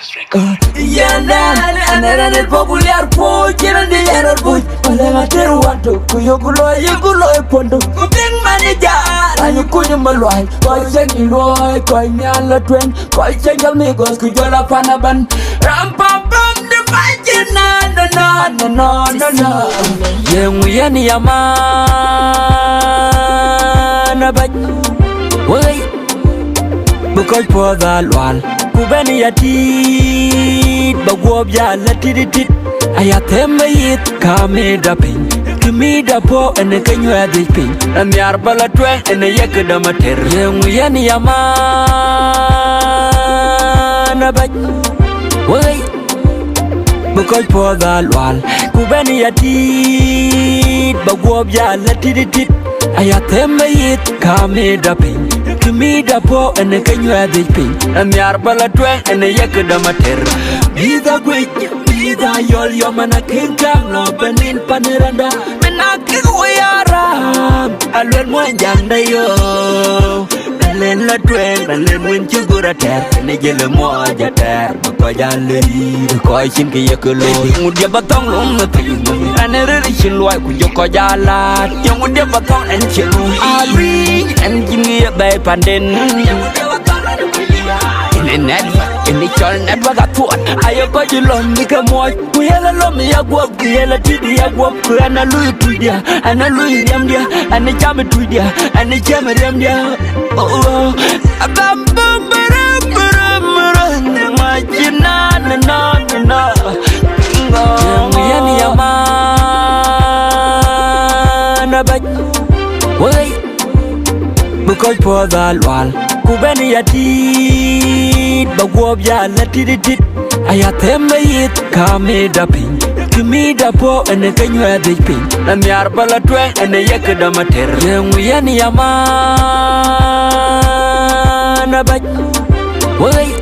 Yandan and then popular poach and the error bush. Olegateru wanto kuyokulo yukulo epondo. Kuping manager and you couldn't malwai. Koi checking roy, koi nyala twin, koi check amigos, kujola panaban. Rampa bum the fight no. Yengu yani Maan but wait. Because for the one, Kubani yatit, Bagwab ya latit. I atemba it, come da pin. To me the po and the can you have this pin. And the arbala twain and the yakadamater. Yengu yani Maan but wait. Because for the one, Kubani yatit, Bagwab ya latit. I atemba it, come da pin. To me the po and the can you have this pin. And the arbala twain and the yakadamater. Be the great, be the yol man a king come no benin paniranda. Menaki weara, I learn one young day yo. Len la twain and then when you go at her and the yellow more jatter. Because I lead the question yakolo. Would you batong long the thing? And a relation like you call yala. You would never talk and chill. I read and give me a bay pandin. In the child network at what I got you long become what we alone me a walk, we a titty, a walk, and a Louis to dia, and a Louis Yamdia, and a Jammy to dia, and a Jammy Yamdia. Oh, a bam bam because for the wall, Kubani yatit, Bagwab ya latit. I atemba it, come da pin. To me the po and the can you have this pin. And the arbala twain and the yakadamater. Yengu yani Maan but wait.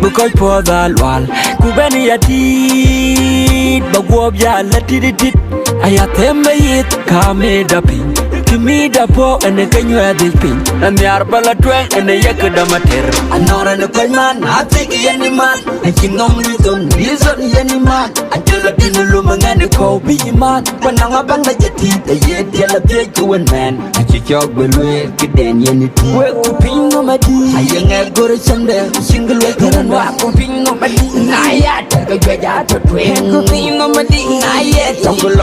Because for the wall, Kubani yatit, Bagwab ya latit. I atemba it, come da pin. To me the po and the can you have this pin. And the arbala twain and the yakadamater. I'm not an open man, I take any man. I can normally don't reason any man. I tell a pin lumen and the Kobe man. When I'm a band like a teeth, the yet tell a pig to a man. I check your will work then you need to work to ping on my tea. I young a good Sunday, single like and walk to ping on my tea. I yet take a good out to twin, ping on my tea. I yet jungle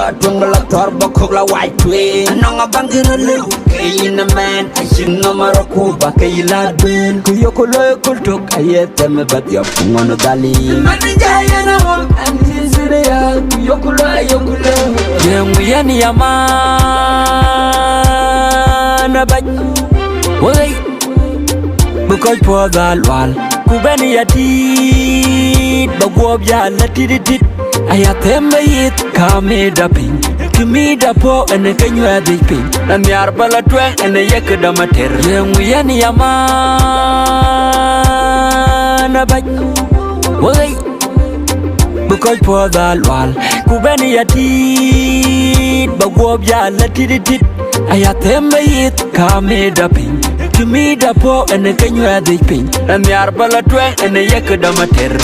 turbo cola white twin. And on a bank in a little in a man. I sing no Morocco, back a lad bin. Kuyoko local took I yet tell me but you're one of Dali. And this is the Yokula. Yengu yani Maan but wait. Because for the wall, Kubani yatit, Bagwab ya latit. I atemba it, come da pin. To me the po and the can you have this pin. And the arbala twain and the yakadamater. Yengu yani Maan but wait. Because for the wall, Kubani yatit, Bagwab ya latit. I atemba it, come da pin. To me the po and the can you have this pin. And the arbala twain and the yakadamater.